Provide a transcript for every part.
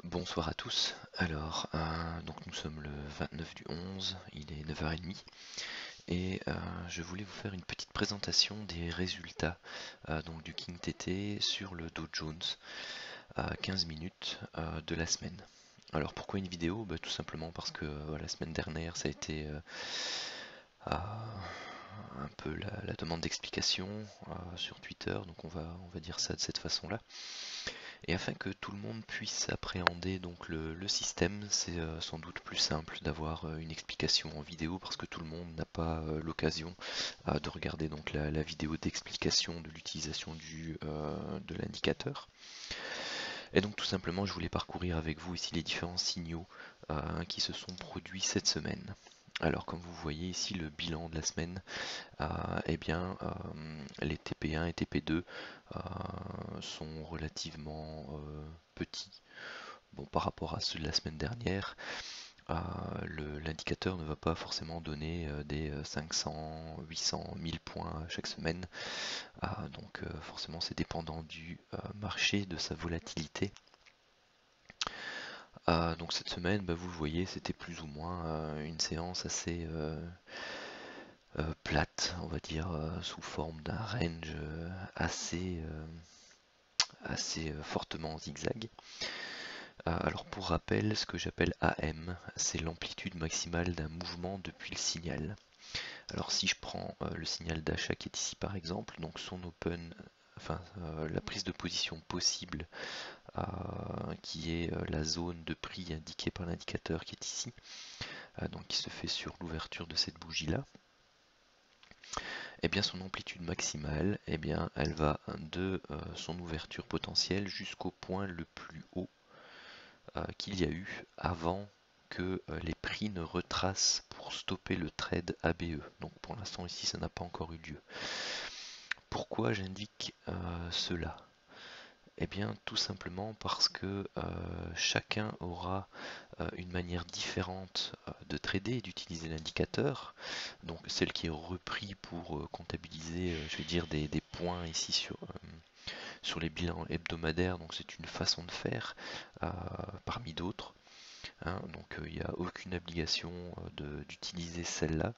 Bonsoir à tous. Alors, donc nous sommes le 29 du 11, il est 9h30 et je voulais vous faire une petite présentation des résultats donc du King TT sur le Dow Jones à 15 minutes de la semaine. Alors pourquoi une vidéo? Tout simplement parce que la semaine dernière ça a été un peu la demande d'explication sur Twitter, donc on va dire ça de cette façon-là. Et afin que tout le monde puisse appréhender donc le système, c'est sans doute plus simple d'avoir une explication en vidéo parce que tout le monde n'a pas l'occasion de regarder donc la vidéo d'explication de l'utilisation de l'indicateur. Et donc tout simplement, je voulais parcourir avec vous ici les différents signaux qui se sont produits cette semaine. Alors comme vous voyez ici le bilan de la semaine, les TP1 et TP2 sont relativement petits. Bon, par rapport à ceux de la semaine dernière, l'indicateur ne va pas forcément donner des 500, 800, 1000 points chaque semaine. Donc forcément c'est dépendant du marché, de sa volatilité. Donc cette semaine, vous le voyez, c'était plus ou moins une séance assez plate, on va dire, sous forme d'un range assez fortement zigzag. Alors pour rappel, ce que j'appelle AM, c'est l'amplitude maximale d'un mouvement depuis le signal. Alors si je prends le signal d'achat qui est ici par exemple, donc son open, enfin la prise de position possible qui est la zone de prix indiquée par l'indicateur qui est ici, donc qui se fait sur l'ouverture de cette bougie là, et bien son amplitude maximale, elle va de son ouverture potentielle jusqu'au point le plus haut qu'il y a eu avant que les prix ne retracent pour stopper le trade ABE. Donc pour l'instant ici ça n'a pas encore eu lieu. Pourquoi j'indique cela? Eh bien tout simplement parce que chacun aura une manière différente de trader et d'utiliser l'indicateur. Donc celle qui est repris pour comptabiliser, je vais dire, des points ici sur les bilans hebdomadaires. Donc c'est une façon de faire parmi d'autres. Hein. Donc il n'y a aucune obligation d'utiliser celle-là.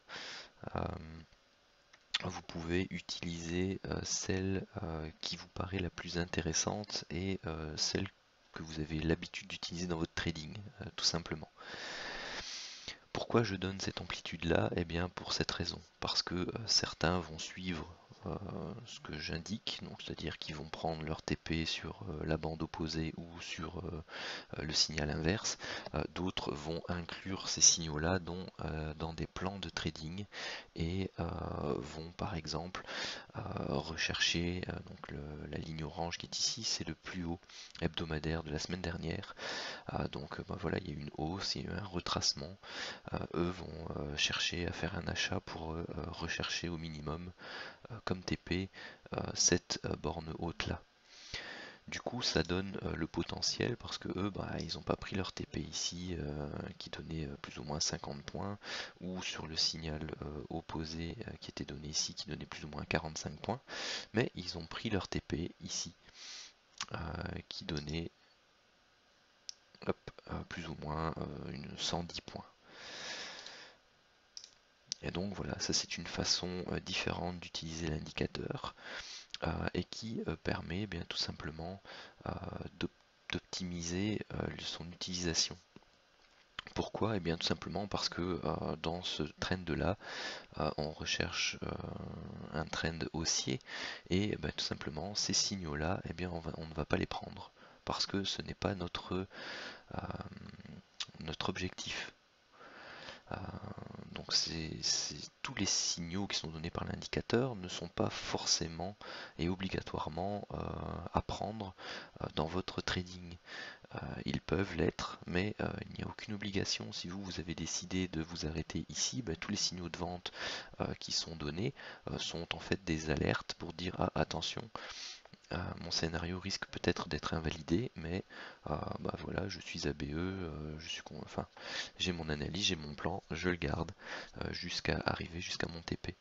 Euh, Vous pouvez utiliser celle qui vous paraît la plus intéressante et celle que vous avez l'habitude d'utiliser dans votre trading, tout simplement. Pourquoi je donne cette amplitude-là? Eh bien pour cette raison, parce que certains vont suivre ce que j'indique, donc c'est-à-dire qu'ils vont prendre leur TP sur la bande opposée ou sur le signal inverse. D'autres vont inclure ces signaux-là dans des plans de trading et vont par exemple rechercher donc la ligne orange qui est ici, c'est le plus haut hebdomadaire de la semaine dernière. Donc voilà, il y a eu une hausse, il y a eu un retracement. Eux vont chercher à faire un achat pour rechercher au minimum comme TP cette borne haute là. Du coup, ça donne le potentiel parce que eux, ils n'ont pas pris leur TP ici qui donnait plus ou moins 50 points ou sur le signal opposé qui était donné ici qui donnait plus ou moins 45 points, mais ils ont pris leur TP ici qui donnait plus ou moins 110 points. Et donc voilà, ça c'est une façon différente d'utiliser l'indicateur et qui permet bien tout simplement d'optimiser son utilisation. Pourquoi? Eh bien tout simplement parce que dans ce trend là, on recherche un trend haussier et tout simplement ces signaux là, eh bien on ne va pas les prendre parce que ce n'est pas notre objectif. Donc tous les signaux qui sont donnés par l'indicateur ne sont pas forcément et obligatoirement à prendre dans votre trading. Ils peuvent l'être, mais il n'y a aucune obligation. Si vous avez décidé de vous arrêter ici, tous les signaux de vente qui sont donnés sont en fait des alertes pour dire ah, attention, mon scénario risque peut-être d'être invalidé, mais voilà, je suis ABE, enfin, j'ai mon analyse, j'ai mon plan, je le garde jusqu'à arriver jusqu'à mon TP.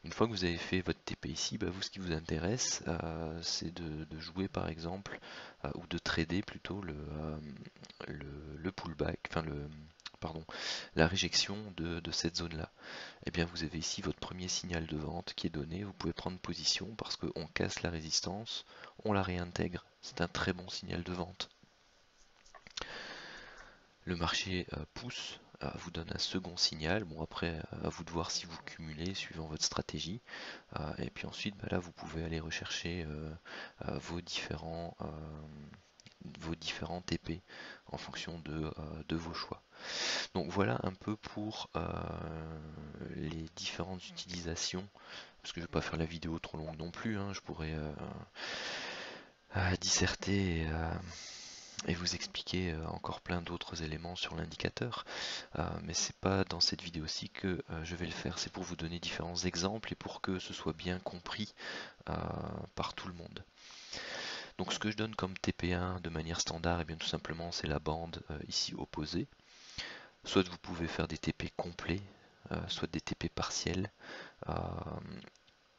Une fois que vous avez fait votre TP ici, vous, ce qui vous intéresse, c'est de jouer par exemple, ou de trader plutôt le pullback, enfin pardon, la réjection de cette zone-là. Et bien vous avez ici votre premier signal de vente qui est donné, vous pouvez prendre position parce qu'on casse la résistance, on la réintègre, c'est un très bon signal de vente. Le marché pousse, vous donne un second signal. Bon, après, à vous de voir si vous cumulez suivant votre stratégie. Et puis ensuite, là, vous pouvez aller rechercher vos différents TP en fonction de vos choix. Donc voilà un peu pour les différentes utilisations, parce que je ne vais pas faire la vidéo trop longue non plus, hein, je pourrais disserter et vous expliquer encore plein d'autres éléments sur l'indicateur, mais c'est pas dans cette vidéo-ci que je vais le faire, c'est pour vous donner différents exemples et pour que ce soit bien compris par tout le monde. Donc ce que je donne comme TP1 de manière standard, et bien tout simplement c'est la bande ici opposée. Soit vous pouvez faire des TP complets, soit des TP partiels.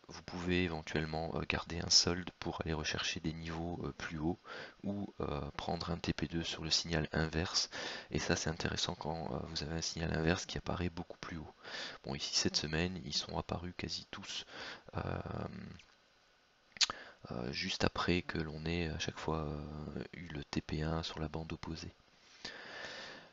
Vous pouvez éventuellement garder un solde pour aller rechercher des niveaux plus hauts ou prendre un TP2 sur le signal inverse. Et ça c'est intéressant quand vous avez un signal inverse qui apparaît beaucoup plus haut. Bon, ici cette semaine ils sont apparus quasi tous juste après que l'on ait à chaque fois eu le TP1 sur la bande opposée.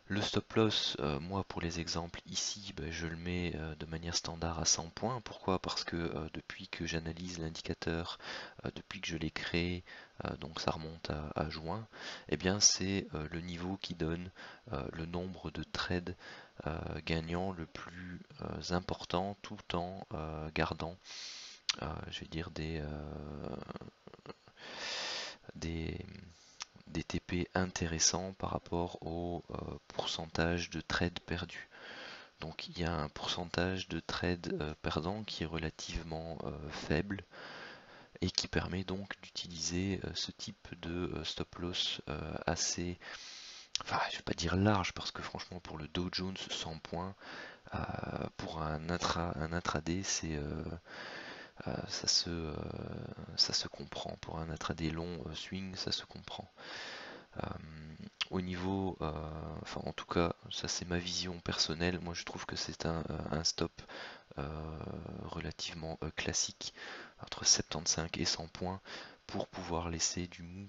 Le stop loss, moi pour les exemples ici, je le mets de manière standard à 100 points. Pourquoi? Parce que depuis que j'analyse l'indicateur, depuis que je l'ai créé, donc ça remonte à juin, et bien c'est le niveau qui donne le nombre de trades gagnants le plus important tout en gardant, je vais dire, des TP intéressants par rapport au pourcentage de trades perdus. Donc il y a un pourcentage de trades perdants qui est relativement faible et qui permet donc d'utiliser ce type de stop loss assez, enfin je vais pas dire large parce que franchement pour le Dow Jones 100 points, pour un intraday c'est ça se comprend. Pour un intraday long swing, ça se comprend. Au niveau, enfin en tout cas, ça c'est ma vision personnelle. Moi je trouve que c'est un stop relativement classique entre 75 et 100 points pour pouvoir laisser du mou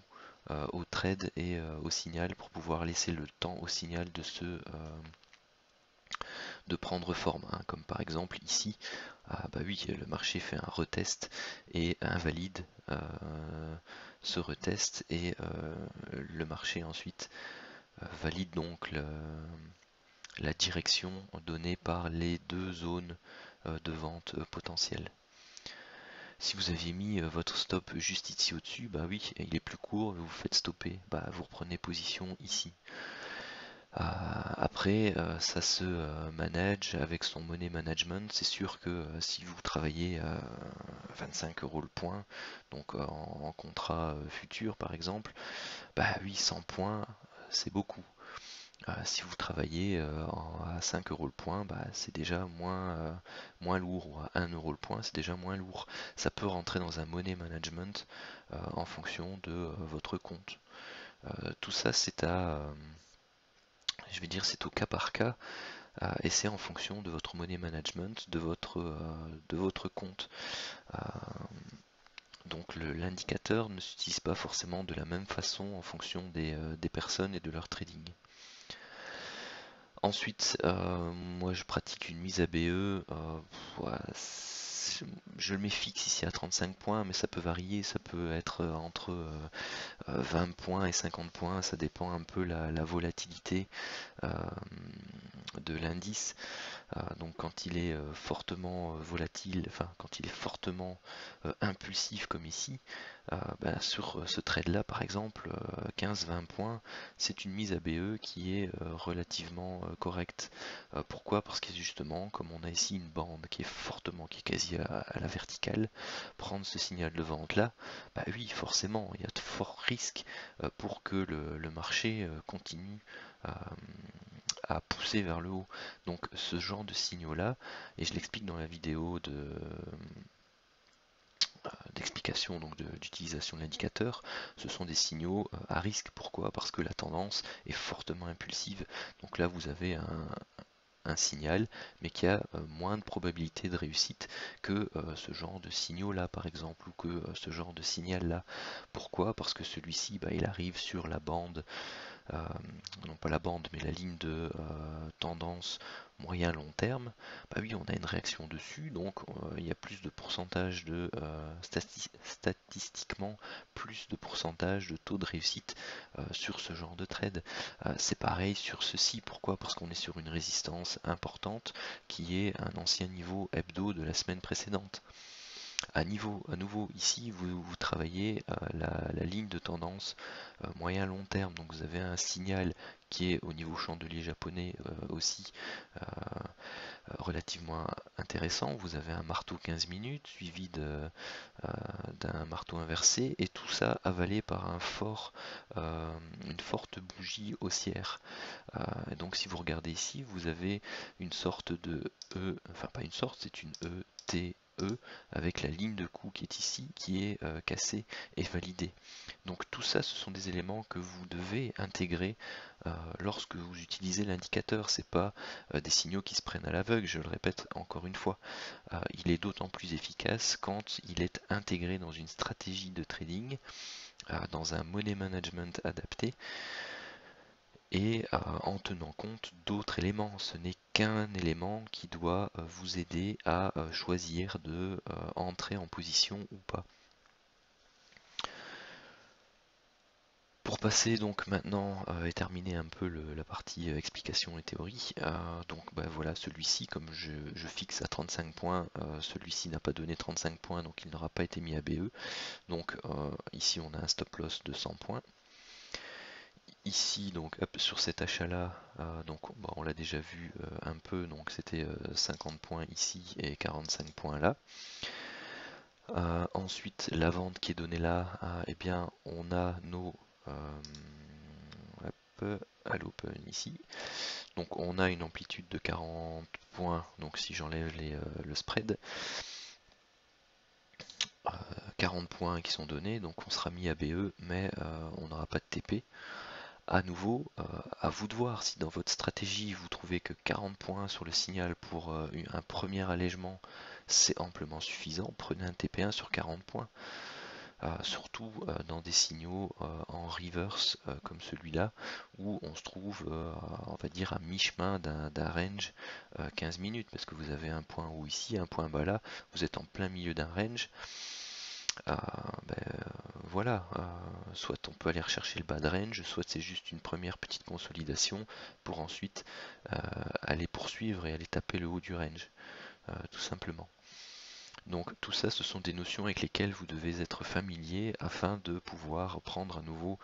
au trade et au signal, pour pouvoir laisser le temps au signal de prendre forme, hein. Comme par exemple ici, oui, le marché fait un retest et invalide ce retest et le marché ensuite valide donc la direction donnée par les deux zones de vente potentielles. Si vous aviez mis votre stop juste ici au-dessus, oui, il est plus court, vous faites stopper, vous reprenez position ici. Après, ça se manage avec son money management. C'est sûr que si vous travaillez à 25 € le point, donc en contrat futur par exemple, oui, 100 points, c'est beaucoup. Si vous travaillez à 5 € le point, c'est déjà moins lourd, ou à 1 € le point, c'est déjà moins lourd. Ça peut rentrer dans un money management en fonction de votre compte. Tout ça, je vais dire, c'est au cas par cas, et c'est en fonction de votre money management, de votre compte. Donc l'indicateur ne s'utilise pas forcément de la même façon en fonction des personnes et de leur trading. Ensuite, moi je pratique une mise à BE, je le mets fixe ici à 35 points, mais ça peut varier, ça peut être entre 20 points et 50 points, ça dépend un peu la volatilité de l'indice. Donc quand il est fortement volatile, enfin quand il est fortement impulsif comme ici, sur ce trade là par exemple, 15-20 points, c'est une mise à BE qui est relativement correcte. Pourquoi? Parce que justement, comme on a ici une bande qui est quasi à la verticale, prendre ce signal de vente là, oui, forcément, il y a de forts risques pour que le marché continue à pousser vers le haut. Donc ce genre de signaux là, et je l'explique dans la vidéo d'explication d'utilisation de l'indicateur, ce sont des signaux à risque. Pourquoi? Parce que la tendance est fortement impulsive. Donc là vous avez un signal, mais qui a moins de probabilité de réussite que ce genre de signaux là par exemple, ou que ce genre de signal là. Pourquoi? Parce que celui-ci, il arrive sur la bande, non pas la bande, mais la ligne de tendance moyen-long terme. Bah oui, on a une réaction dessus, donc il y a plus de pourcentage de, statistiquement, plus de pourcentage de taux de réussite sur ce genre de trade. C'est pareil sur ceci. Pourquoi? Parce qu'on est sur une résistance importante qui est un ancien niveau hebdo de la semaine précédente. À nouveau, ici, vous travaillez la ligne de tendance moyen-long terme. Donc vous avez un signal qui est au niveau chandelier japonais aussi relativement intéressant. Vous avez un marteau 15 minutes suivi d'un marteau inversé, et tout ça avalé par une forte bougie haussière. Donc si vous regardez ici, vous avez une sorte de E, enfin pas une sorte, c'est une E, T, E, avec la ligne de coup qui est ici, qui est cassée et validée. Donc tout ça, ce sont des éléments que vous devez intégrer lorsque vous utilisez l'indicateur. C'est pas des signaux qui se prennent à l'aveugle, je le répète encore une fois. Il est d'autant plus efficace quand il est intégré dans une stratégie de trading, dans un money management adapté, et en tenant compte d'autres éléments. Ce n'est qu'un élément qui doit vous aider à choisir de entrer en position ou pas. Pour passer donc maintenant et terminer un peu la partie explication et théorie, donc voilà, celui-ci, comme je fixe à 35 points, celui-ci n'a pas donné 35 points, donc il n'aura pas été mis à BE. Donc ici on a un stop loss de 100 points. Ici, donc hop, sur cet achat-là, donc on l'a déjà vu un peu, donc c'était 50 points ici et 45 points là. Ensuite, la vente qui est donnée là, eh bien, on a nos hop, à l'open ici. Donc on a une amplitude de 40 points, donc si j'enlève le spread, 40 points qui sont donnés, donc on sera mis à BE, mais on n'aura pas de TP. À nouveau, à vous de voir si dans votre stratégie vous trouvez que 40 points sur le signal pour un premier allègement c'est amplement suffisant. Prenez un TP1 sur 40 points, surtout dans des signaux en reverse comme celui-là, où on se trouve on va dire à mi-chemin d'un range 15 minutes, parce que vous avez un point haut ici, un point bas là, vous êtes en plein milieu d'un range. Voilà, soit on peut aller rechercher le bas de range, soit c'est juste une première petite consolidation pour ensuite aller poursuivre et aller taper le haut du range, tout simplement. Donc tout ça, ce sont des notions avec lesquelles vous devez être familier afin de pouvoir prendre à nouveau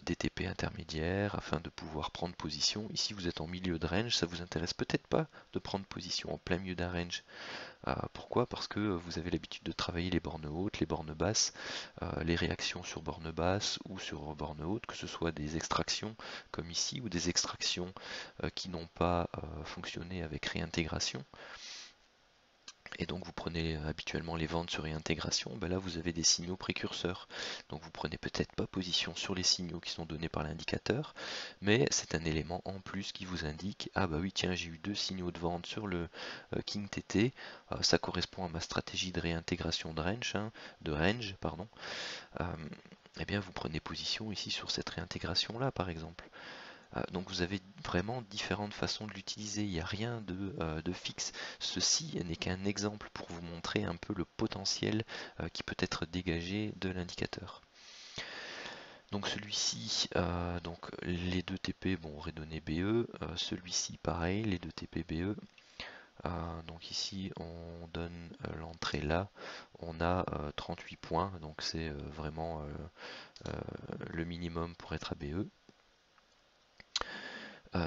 des TP intermédiaires, afin de pouvoir prendre position. Ici vous êtes en milieu de range, ça vous intéresse peut-être pas de prendre position en plein milieu d'un range. Pourquoi? Parce que vous avez l'habitude de travailler les bornes hautes, les bornes basses, les réactions sur borne basse ou sur borne haute, que ce soit des extractions comme ici ou des extractions qui n'ont pas fonctionné avec réintégration. Et donc vous prenez habituellement les ventes sur réintégration, là vous avez des signaux précurseurs. Donc vous prenez peut-être pas position sur les signaux qui sont donnés par l'indicateur, mais c'est un élément en plus qui vous indique, ah bah oui tiens, j'ai eu deux signaux de vente sur le King TT, ça correspond à ma stratégie de réintégration de range, pardon. Eh bien vous prenez position ici sur cette réintégration là par exemple. Donc vous avez vraiment différentes façons de l'utiliser, il n'y a rien de fixe. Ceci n'est qu'un exemple pour vous montrer un peu le potentiel qui peut être dégagé de l'indicateur. Donc celui-ci, donc les deux TP auraient donné BE, celui-ci pareil, les deux TP BE. Donc ici on donne l'entrée là, on a 38 points, donc c'est vraiment le minimum pour être à BE.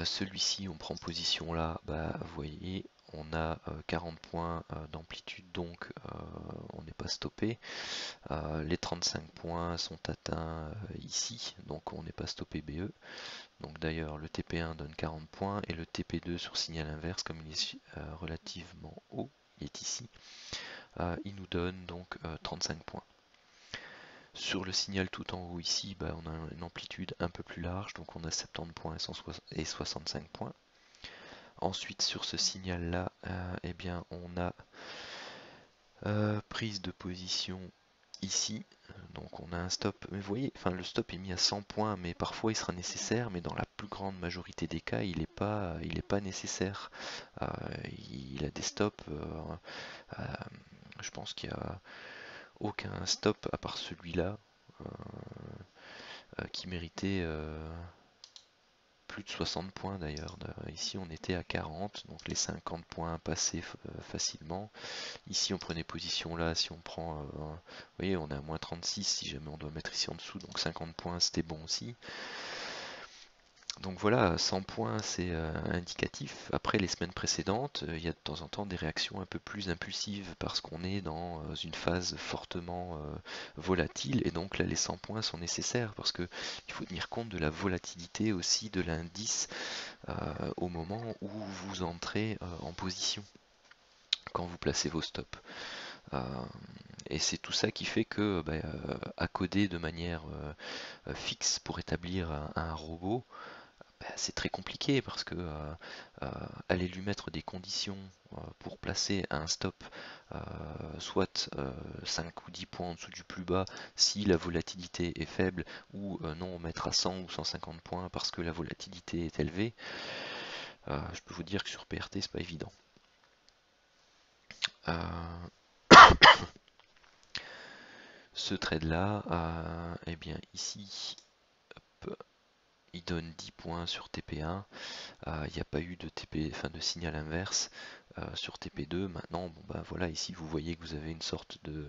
Celui-ci on prend position là, vous voyez on a 40 points d'amplitude, donc on n'est pas stoppé. Les 35 points sont atteints ici, donc on n'est pas stoppé BE. Donc d'ailleurs le TP1 donne 40 points et le TP2 sur signal inverse, comme il est relativement haut, il est ici, il nous donne donc 35 points. Sur le signal tout en haut ici, on a une amplitude un peu plus large, donc on a 70 points et 65 points. Ensuite sur ce signal là, eh bien on a prise de position ici, donc on a un stop, mais vous voyez, enfin le stop est mis à 100 points, mais parfois il sera nécessaire, mais dans la plus grande majorité des cas, il n'est pas nécessaire. Il a des stops, je pense qu'il n'y a aucun stop à part celui-là qui méritait plus de 60 points d'ailleurs. Ici on était à 40, donc les 50 points passaient facilement. Ici on prenait position là, si on prend, vous voyez on est à moins 36 si jamais on doit mettre ici en dessous, donc 50 points c'était bon aussi. Donc voilà, 100 points c'est indicatif. Après les semaines précédentes, il y a de temps en temps des réactions un peu plus impulsives parce qu'on est dans une phase fortement volatile, et donc là les 100 points sont nécessaires parce que il faut tenir compte de la volatilité aussi de l'indice au moment où vous entrez en position, quand vous placez vos stops. Et c'est tout ça qui fait que à coder de manière fixe pour établir un robot, c'est très compliqué parce que aller lui mettre des conditions pour placer un stop soit 5 ou 10 points en dessous du plus bas si la volatilité est faible, ou non mettre à 100 ou 150 points parce que la volatilité est élevée, je peux vous dire que sur PRT c'est pas évident. Ce trade là, eh bien ici hop, il donne 10 points sur TP1, il n'y a pas eu de de signal inverse sur TP2. Maintenant, bon voilà, ici vous voyez que vous avez une sorte de,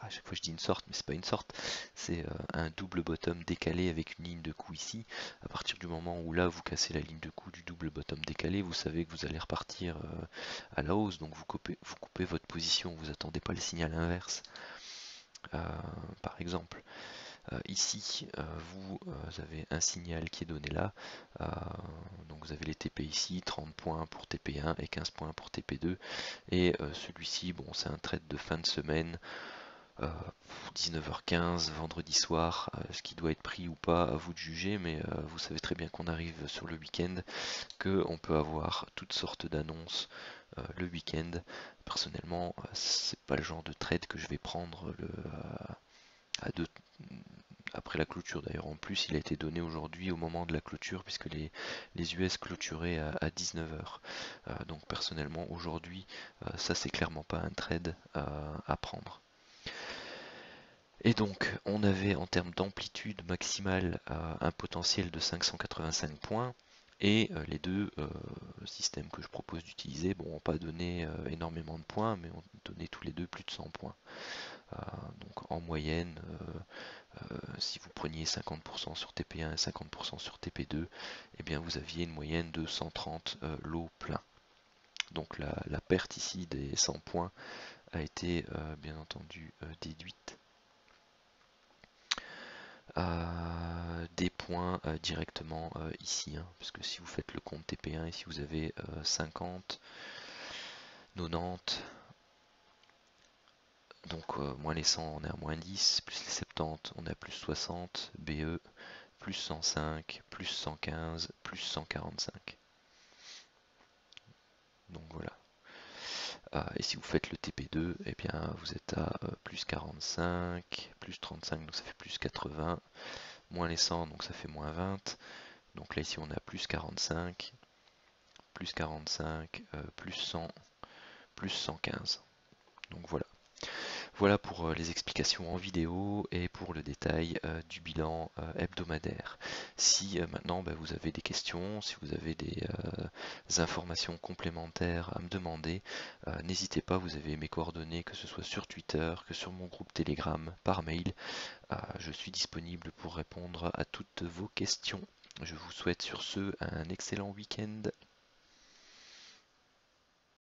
à chaque fois je dis une sorte, mais c'est pas une sorte, c'est un double bottom décalé avec une ligne de coup ici. À partir du moment où là vous cassez la ligne de coup du double bottom décalé, vous savez que vous allez repartir à la hausse, donc vous coupez votre position, vous attendez pas le signal inverse. Par exemple, ici, vous avez un signal qui est donné là, donc vous avez les TP ici, 30 points pour TP1 et 15 points pour TP2, et celui-ci, bon, c'est un trade de fin de semaine, 19h15, vendredi soir, ce qui doit être pris ou pas, à vous de juger, mais vous savez très bien qu'on arrive sur le week-end, qu'on peut avoir toutes sortes d'annonces le week-end. Personnellement, c'est pas le genre de trade que je vais prendre à deux, après la clôture. D'ailleurs, en plus, il a été donné aujourd'hui au moment de la clôture, puisque les US clôturaient à 19h. Donc personnellement, aujourd'hui, ça c'est clairement pas un trade à prendre. Et donc, on avait en termes d'amplitude maximale un potentiel de 585 points. Et les deux systèmes que je propose d'utiliser, bon, n'ont pas donné énormément de points, mais ont donné tous les deux plus de 100 points. Donc en moyenne, si vous preniez 50% sur TP1 et 50% sur TP2, eh bien vous aviez une moyenne de 130 lots pleins. Donc la perte ici des 100 points a été bien entendu déduite des points directement ici, hein, parce que si vous faites le compte TP1 ici vous avez 50, 90, donc moins les 100 on est à moins 10, plus les 70 on est à plus 60, BE plus 105, plus 115, plus 145. Donc voilà. Et si vous faites le TP2, eh bien vous êtes à plus 45, plus 35, donc ça fait plus 80, moins les 100, donc ça fait moins 20. Donc là ici on est à plus 45, plus 45, plus 100, plus 115. Donc voilà. Voilà pour les explications en vidéo et pour le détail du bilan hebdomadaire. Si maintenant vous avez des questions, si vous avez des informations complémentaires à me demander, n'hésitez pas, vous avez mes coordonnées, que ce soit sur Twitter, que sur mon groupe Telegram, par mail. Je suis disponible pour répondre à toutes vos questions. Je vous souhaite sur ce un excellent week-end.